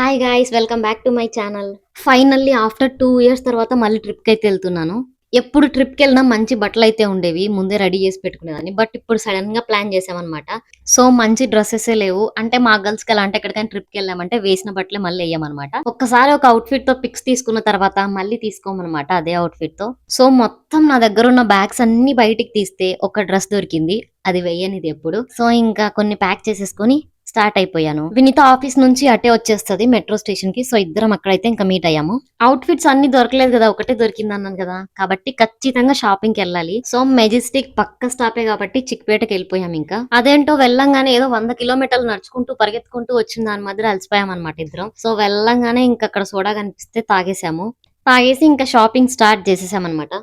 Hi guys, welcome back to my channel. Finally after 2 years తర్వాత మళ్ళీ ట్రిప్‌కైతే ఎళ్తున్నాను. ఎప్పుడు ట్రిప్‌కెళ్ళినా మంచి బట్టలైతే ఉండేవి. ముందే రెడీ చేసి పెట్టుకునేదాన్ని. బట్ ఇప్పుడు సడెన్‌గా ప్లాన్ చేశామనమాట. సో, మంచి డ్రెసెసే లేవు. అంటే మా గర్ల్స్‌కి ఎలా అంటే ఎక్కడికైనా ట్రిప్‌కెళ్ళామంటే వేసిన బట్టలే మళ్ళీ ఎయ్యమనమాట. ఒక్కసారి ఒక అవుట్‌ఫిట్‌తో పిక్స్ తీసుకున్న తర్వాత మళ్ళీ తీసుకోమనమాట అదే అవుట్‌ఫిట్‌తో. సో, మొత్తం నా దగ్గరున్న బ్యాగ్స్ అన్నీ బయటికి తీస్తే ఒక డ్రెస్ దొరికింది. అది వెయ్యనిదెప్పుడు. సో, ఇంకా కొన్ని ప్యాక్ చేసేసుకొని స్టార్ట్ అయిపోయాను. వినీత ఆఫీస్ నుంచి అటే వచ్చేస్తది మెట్రో స్టేషన్ కి. సో ఇద్దరం అక్కడైతే ఇంకా మీట్ అయ్యాము. అవుట్‌ఫిట్స్ అన్ని దొరకలేదు కదా! ఒకటే దొరికిందన్నాను కదా! కాబట్టి ఖచ్చితంగా షాపింగ్‌కెళ్ళాలి. సో మెజెస్టిక్ పక్క స్టాపే కాబట్టి చిక్పేటకెళ్ళిపోయాం ఇంకా. అదేంటో వెళ్ళంగానే ఏదో 100 కిలోమీటర్లు నడుచుకుంటూ పరిగెత్తుకుంటూ వచ్చిన దాని మధ్యలో అలసిపోయామన్నమాట ఇద్దరం. సో వెళ్ళంగానే ఇంక అక్కడ సోడా కనిపిస్తే తాగేసాము. తాగేసి ఇంకా షాపింగ్ స్టార్ట్ చేసేసామన్నమాట.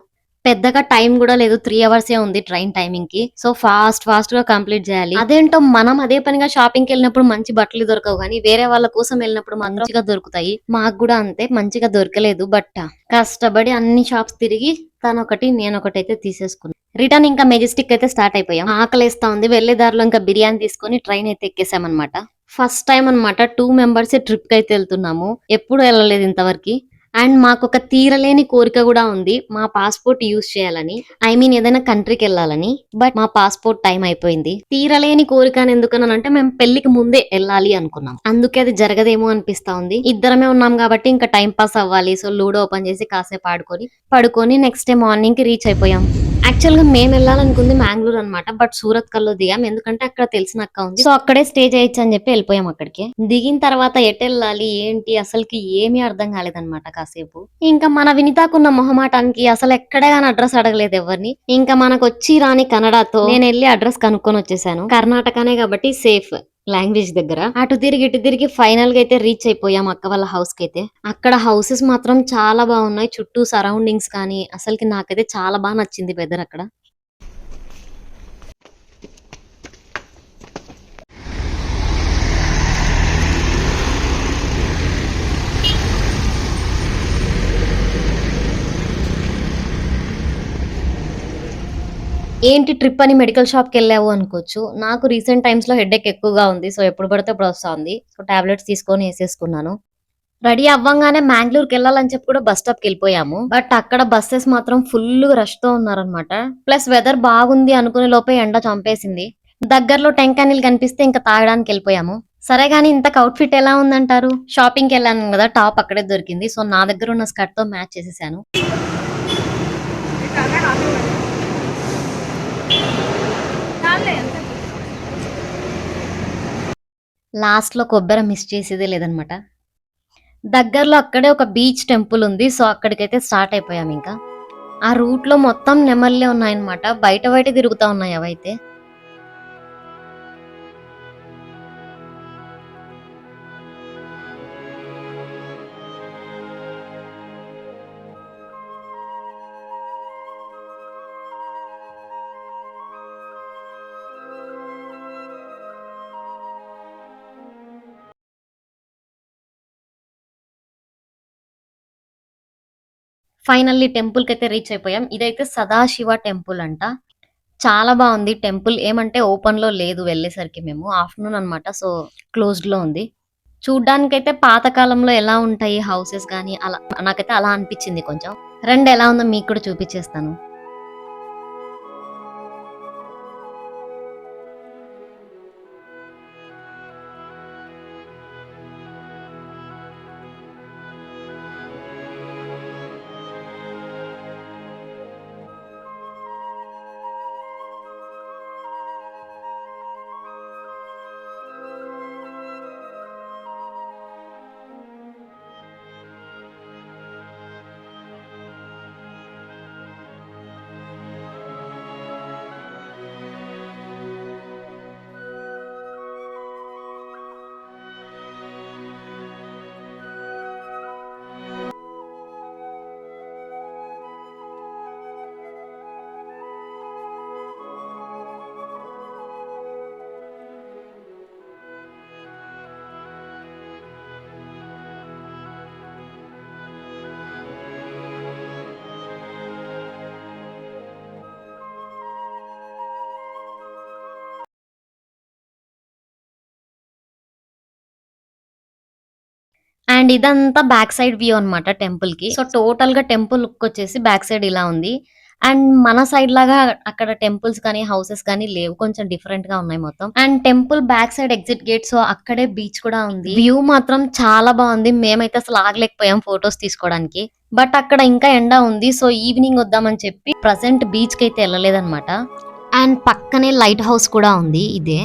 పెద్దగా టైం గూడా లేదు. 3 అవర్సే ఉంది ట్రైన్ టైమింగ్‌కి. సో, ఫాస్ట్‌గా కంప్లీట్ జేయాలి. అదేంటో మనం అదే పనిగా షాపింగ్‌కెళ్ళినప్పుడు మంచి బట్టలు దొరకవు గానీ, వేరే వాళ్ళ కోసం ఎళ్ళినప్పుడు మంచిగా దొరుకుతాయి. మాకు గూడా అంతే మంచిగా దొరకలేదు. బట్ కష్టపడి అన్ని షాప్స్ తిరిగి తనొకటి, నేనొకటైతే తీసేసుకున్నా. రిటర్న్ ఇంకా మెజెస్టిక్ అయితే స్టార్ట్ అయిపోయాం. ఆకలేస్తా ఉంది. వెళ్ళే దారిలో ఇంకా బిర్యానీ తీసుకొని ట్రైన్ అయితే ఎక్కేసామన్నమాట. ఫస్ట్ టైమ్ అన్నమాట 2 మెంబర్సే ట్రిప్‌కైతే ఎళ్తున్నాము. ఎప్పుడు ఎళ్ళలేదు ఇంతవరకి. అండ్ మాకొక తీరలేని కోరిక గూడా ఉంది. మా పాస్‌పోర్ట్ యూజ్ చేయాలని. ఐ మీన్ ఏదైనా కంట్రీకెళ్ళాలని. బట్ మా పాస్‌పోర్ట్ టైమ్ అయిపోయింది. తీరలేని కోరిక అని ఎందుకన్నానంటే మేము పెళ్ళికి ముందే ఎళ్ళాలి అనుకున్నాం. అందుకే అది జరగదేమో అనిపిస్తా ఉంది. ఇద్దరమే ఉన్నాం గాబట్టి ఇంకా టైమ్ పాస్ అవ్వాలి. సో, లూడో ఓపెన్ చేసి కాసేపు ఆడుకొని, పడుకొని నెక్స్ట్ డే మార్నింగ్‌కి రీచ్ అయిపోయాం. యాక్చువల్‌గా మేమెళ్ళాలనుకుంది మ్యాంగ్లూర్ అనమాట. బట్ సూరత్ కల్లు దిగాం. ఎందుకంటే అక్కడ తెలిసిన అక్క ఉంది. సో, అక్కడే స్టే చేయొచ్చని జెప్పి ఎళ్ళిపోయాం అక్కడికి. దిగిన తర్వాత ఎటెళ్ళాలి, ఏంటి అసలకి ఏమీ అర్థం కాలేదనమాట కాసేపు. ఇంకా మన వినితాకున్న మొహమాటానికి అసలెక్కడే గాని అడ్రెస్ అడగలేదు ఎవరిని. ఇంకా మనకొచ్చి రాని కన్నడతో నేనెళ్ళి అడ్రెస్ కనుక్కొనొచ్చేసాను. కర్ణాటకనే గాబట్టి సేఫ్. లాంగ్వేజ్ దగ్గర. అటు తిరిగి, ఇటు తిరిగి ఫైనల్‌గా అయితే రీచ్ అయిపోయాం అక్క వాళ్ళ హౌస్‌కైతే. అక్కడ హౌసెస్ మాత్రం చాలా బాగున్నాయి. చుట్టూ సరౌండింగ్స్ కానీ, అసలకి నాకైతే చాలా నచ్చింది వెదర్ అక్కడ. ఏంటి ట్రిప్ అని మెడికల్ షాప్‌కెళ్ళావు అనుకోవచ్చు. నాకు రీసెంట్ టైమ్స్‌లో హెడేక్ ఎక్కువగా ఉంది. సో, ఎప్పుడు పడితే అప్పుడు వస్తా ఉంది. సో, టాబ్లెట్స్ తీసుకొని ఎసేసుకున్నాను. రెడీ అవ్వంగానే మ్యాంగ్లూర్‌కెళ్ళాలని చెప్పి కూడా బస్ స్టాప్‌కెళ్ళిపోయాము. బట్ అక్కడ బసెస్ మాత్రం ఫుల్లుగా రష్‌తో ఉన్నారనమాట. ప్లస్ వెదర్ బాగుంది అనుకునే లోపే ఎండ చంపేసింది. దగ్గరలో టెంకాయలు కనిపిస్తే ఇంక తాగడానికెళ్ళిపోయాము. సరే గాని ఇంతకు అవుట్‌ఫిట్ ఎలా ఉందంటారు? షాపింగ్‌కెళ్ళాను గదా! టాప్ అక్కడే దొరికింది. సో, నా దగ్గరున్న స్కర్ట్‌తో మ్యాచ్ చేసేసాను. లాస్ట్‌లో కొబ్బెర మిస్ చేసేదే లేదనమాట. దగ్గరలో అక్కడే ఒక బీచ్ టెంపుల్ ఉంది. సో, అక్కడికైతే స్టార్ట్ అయిపోయామింకా. ఆ రూట్‌లో మొత్తం నెమళ్ళే ఉన్నాయన్నమాట. బయట బయటే తిరుగుతా ఉన్నాయి అవైతే. ఫైనల్లీ టెంపుల్‌కైతే రీచ్ అయిపోయాం. ఇదైతే సదాశివ టెంపుల్ అంట. చాలా బావుంది టెంపుల్. ఏమంటే ఓపెన్‌లో లేదు వెళ్ళేసరికి మేము. ఆఫ్టర్‌నూన్ అనమాట. సో, క్లోజ్డ్‌లో ఉంది. చూడ్డానికైతే పాత కాలంలో ఎలా ఉంటాయి హౌసెస్ గాని అలా నాకైతే అలా అనిపిచ్చింది కొంచెం. రండి ఎలా ఉందో మీకు కూడా చూపిచ్చేస్తాను. అండ్ ఇదంతా బ్యాక్ సైడ్ వ్యూ అన్నమాట టెంపుల్ కి. సో టోటల్ గా టెంపుల్ లుక్ వచ్చేసి బ్యాక్ సైడ్ ఇలా ఉంది. అండ్ మన సైడ్ లాగా అక్కడ టెంపుల్స్ కానీ హౌసెస్ కానీ లేవు, కొంచెం డిఫరెంట్ గా ఉన్నాయి మొత్తం. And temple back side exit gate, so అక్కడే బీచ్ కూడా ఉంది. వ్యూ మాత్రం చాలా బాగుంది, మేమైతే అసలు ఆగలేకపోయాం ఫొటోస్ తీసుకోవడానికి. బట్ అక్కడ ఇంకా ఎండ ఉంది, సో ఈవినింగ్ వద్దామని చెప్పి ప్రజెంట్ బీచ్ కి అయితే వెళ్ళలేదన్నమాట. అండ్ పక్కనే లైట్ హౌస్ కూడా ఉంది ఇదే.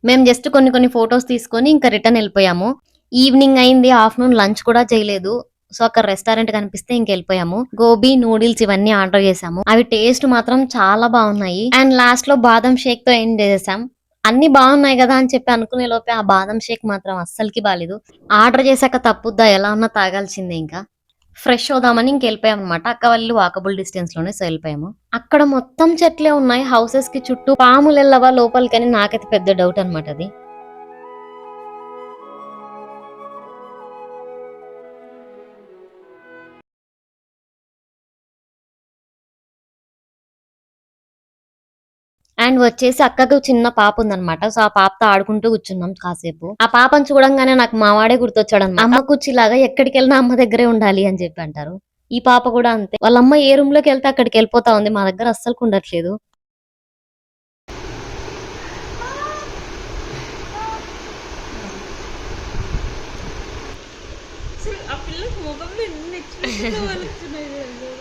మేము జస్ట్ కొన్ని ఫోటోస్ తీసుకొని ఇంకా రిటర్న్ వెళ్ళిపోయాము. ఈవినింగ్ అయింది, ఆఫ్టర్నూన్ లంచ్ కూడా చేయలేదు. సో అక్కడ రెస్టారెంట్ కనిపిస్తే ఇంకెళ్ళిపోయాము. గోబీ నూడిల్స్ ఇవన్నీ ఆర్డర్ చేసాము, అవి టేస్ట్ మాత్రం చాలా బాగున్నాయి. అండ్ లాస్ట్ లో బాదం షేక్ తో ఎండ్ చేసాం. అన్ని బాగున్నాయి కదా అని చెప్పి అనుకునే లోపే ఆ బాదం షేక్ మాత్రం అస్సలకి బాలేదు. ఆర్డర్ చేశాక తప్పుద్దా, ఎలా ఉన్నా తాగాల్సిందే. ఇంకా ఫ్రెష్ అవుదామని ఇంకెళ్ళిపోయాం అనమాట. అక్క వాళ్ళు వాకబుల్ డిస్టెన్స్ లోనే, సో వెళ్ళిపోయాము. అక్కడ మొత్తం చెట్లే ఉన్నాయి, హౌసెస్ కి చుట్టూ. పాములు వెళ్ళవా లోపలికని నాకైతే పెద్ద డౌట్ అనమాట అది. అండ్ వచ్చేసి అక్కకు చిన్న పాప ఉందన్నమాట. సో ఆ పాపతో ఆడుకుంటూ కూర్చున్నాం కాసేపు. ఆ పాపను చూడంగానే నాకు మా వాడే గుర్తొచ్చాడు అనమాట. అమ్మ కుర్చీలాగా ఎక్కడికి వెళ్ళినా అమ్మ దగ్గరే ఉండాలి అని చెప్పి అంటారు. ఈ పాప కూడా అంతే, వాళ్ళ అమ్మ ఏ రూమ్ లోకి వెళ్తే అక్కడికి వెళ్ళిపోతా ఉంది, మా దగ్గర అస్సలు ఉండట్లేదు. ఆ పిల్లకి ముఖంలో ఎన్ని ఎక్స్ప్రెషన్లు వలుస్తున్నాయి తెలుసా?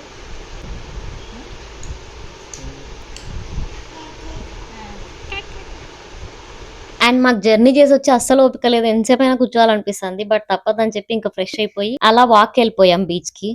అండ్ మాకు జర్నీ చేసి వచ్చి అస్సలు ఓపిక లేదు, ఎంతసేపు అయినా కూర్చోవాలనిపిస్తుంది. బట్ తప్పదని చెప్పి ఇంకా ఫ్రెష్ అయిపోయి అలా వాక్ వెళ్ళిపోయాం బీచ్ కి.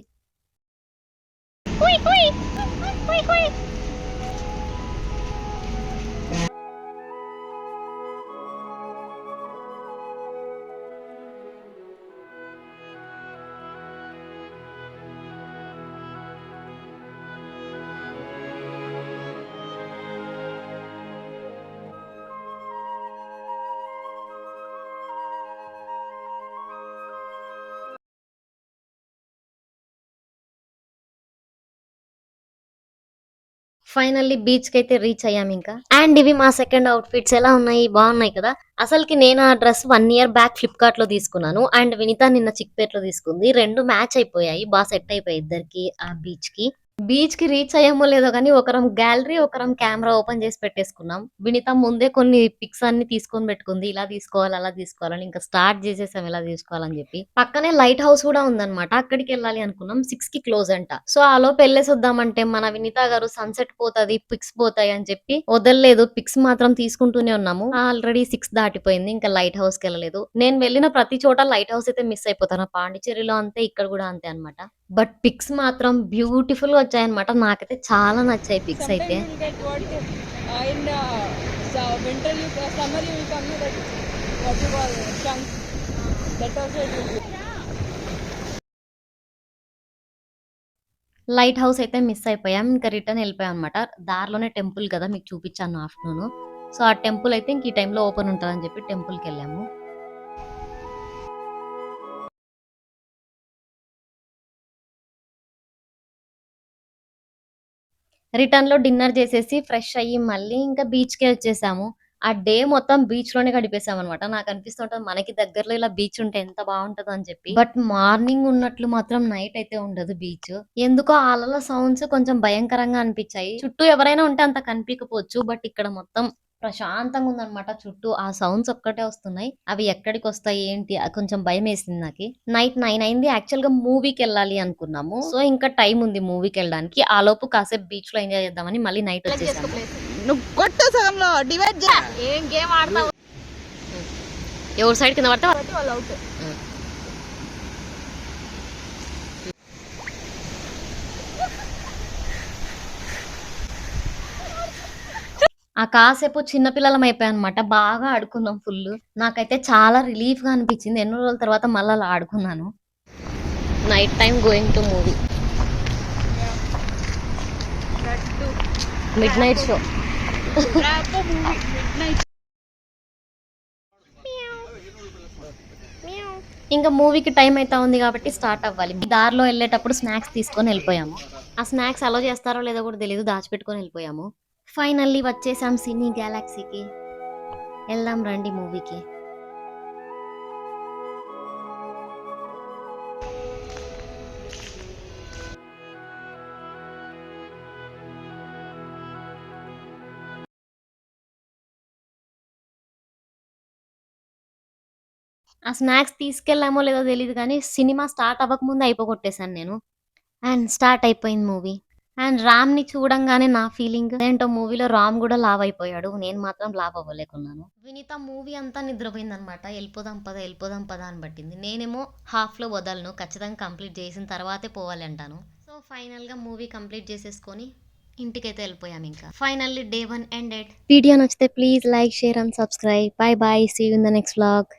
ఫైనల్లీ బీచ్ కి అయితే రీచ్ అయ్యాం ఇంకా. అండ్ ఇవి మా సెకండ్ అవుట్ ఫిట్స్. ఎలా ఉన్నాయి, బాగున్నాయి కదా. అసలుకి నేను ఆ డ్రెస్ 1 year బ్యాక్ ఫ్లిప్కార్ట్ లో తీసుకున్నాను. అండ్ వినిత నిన్న చిక్పేట్ లో తీసుకుంది. రెండు మ్యాచ్ అయిపోయాయి, బాగా సెట్ అయిపోయాయి ఇద్దరికి ఆ బీచ్ కి. బీచ్ కి రీచ్ అయ్యామో లేదో కానీ ఒకరం గ్యాలరీ ఒకరం కెమెరా ఓపెన్ చేసి పెట్టేసుకున్నాం. వినిత ముందే కొన్ని పిక్స్ అన్ని తీసుకొని పెట్టుకుంది, ఇలా తీసుకోవాలి అలా తీసుకోవాలని. ఇంకా స్టార్ట్ చేసేసాం ఇలా తీసుకోవాలని చెప్పి. పక్కనే లైట్ హౌస్ కూడా ఉందన్నమాట, అక్కడికి వెళ్ళాలి అనుకున్నాం. 6 కి క్లోజ్ అంట. సో ఆ లోపు వెళ్ళేసి వద్దామంటే మన వినిత గారు సన్సెట్ పోతది, పిక్స్ పోతాయి అని చెప్పి వదలలేదు. పిక్స్ మాత్రం తీసుకుంటూనే ఉన్నాము. ఆల్రెడీ 6 దాటిపోయింది, ఇంకా లైట్ హౌస్ కి వెళ్ళలేదు. నేను వెళ్ళిన ప్రతి చోట లైట్ హౌస్ అయితే మిస్ అయిపోతాను. పాండిచేరిలో అంతే, ఇక్కడ కూడా అంతే అన్నమాట. బట్ పిక్స్ మాత్రం బ్యూటిఫుల్ గా వచ్చాయన్నమాట. నాకైతే చాలా నచ్చాయి పిక్స్ అయితే. Sometimes you will get what in winter you summer you will come that what you call chunks. That also it will be. Light house అయితే మిస్ అయిపోయాం, ఇంకా రిటర్న్ వెళ్ళిపోయాం అనమాట. దారిలోనే టెంపుల్ కదా మీకు చూపించాను ఆఫ్టర్నూన్. సో ఆ టెంపుల్ అయితే ఇంక ఈ టైంలో ఓపెన్ ఉంటుందని చెప్పి టెంపుల్ కి వెళ్ళాము. రిటర్న్ లో డిన్నర్ చేసేసి ఫ్రెష్ అయ్యి మళ్ళీ ఇంకా బీచ్ కే వచ్చేసాము. ఆ డే మొత్తం బీచ్ లోనే గడిపేసాం అనమాట. నాకు అనిపిస్తుంటది మనకి దగ్గరలో ఇలా బీచ్ ఉంటే ఎంత బాగుంటదో అని చెప్పి. బట్ మార్నింగ్ ఉన్నట్లు మాత్రం నైట్ అయితే ఉండదు బీచ్. ఎందుకో ఆ అలల సౌండ్స్ కొంచెం భయంకరంగా అనిపించాయి. చుట్టూ ఎవరైనా ఉంటే అంత కనిపించకపోవచ్చు, బట్ ఇక్కడ మొత్తం ప్రశాంతంగా ఉందన్నమాట. చుట్టూ ఆ సౌండ్స్ ఒక్కటే వస్తున్నాయి, అవి ఎక్కడికి వస్తాయి ఏంటి కొంచెం భయం వేసింది నాకు. నైట్ 9 అయింది. యాక్చువల్ గా మూవీకి వెళ్ళాలి అనుకున్నాము, సో ఇంకా టైం ఉంది మూవీకి వెళ్ళడానికి. ఆ లోపు కాసేపు బీచ్ లో ఎంజాయ్ చేద్దామని మళ్ళీ నైట్ వచ్చేసాము. నువ్వు కొట్టు సగంలో డివైడ్ చేయ. ఏం గేమ్ ఆడతావు, ఎవరి సైడ్ కింద పడితే వాళ్ళు అవుట్. ఆ కాసేపు చిన్నపిల్లలం అయిపోయాం అనమాట. బాగా ఆడుకున్నాం ఫుల్. నాకైతే చాలా రిలీఫ్ గా అనిపించింది, ఎన్నో రోజుల తర్వాత మళ్ళీ అలా ఆడుకున్నాను. Night time going to movie. Midnight show. Rapo movie, midnight. ఇంకా మూవీకి టైం అయితే ఉంది కాబట్టి స్టార్ట్ అవ్వాలి. దారిలో వెళ్ళేటప్పుడు స్నాక్స్ తీసుకొని వెళ్ళిపోయాము. ఆ స్నాక్స్ అలో చేస్తారో లేదో కూడా తెలియదు, దాచిపెట్టుకొని వెళ్ళిపోయాము. ఫైనల్లీ వచ్చేసాం సినీ గ్యాలక్సీకి. వెళ్దాం రండి మూవీకి. ఆ స్నాక్స్ తీసుకెళ్ళామో లేదో తెలియదు కానీ సినిమా స్టార్ట్ అవ్వకముందే అయిపోగొట్టేశాను నేను. అండ్ స్టార్ట్ అయిపోయింది మూవీ. అండ్ రామ్‌ని చూడంగానే నా ఫీలింగ్ ఏంటో, మూవీలో రామ్ గూడా లావు అయిపోయాడు. నేను మాత్రం లావు అవ్వలేకున్నాను. వినీత మూవీ అంతా నిద్రపోయిందనమాట. ఎళ్ళిపోదాం పద అని పట్టింది. నేనేమో హాఫ్‌లో వదలను. ఖచ్చితంగా కంప్లీట్ చేసిన తర్వాతే పోవాలి అంటాను. సో ఫైనల్‌గా మూవీ కంప్లీట్ చేసేసుకొని ఇంటికైతే వెళ్ళిపోయాం ఇంకా. Finally day 1 ended. వీడియో నచ్చితే please like, share and subscribe. Bye bye. See you in the next vlog.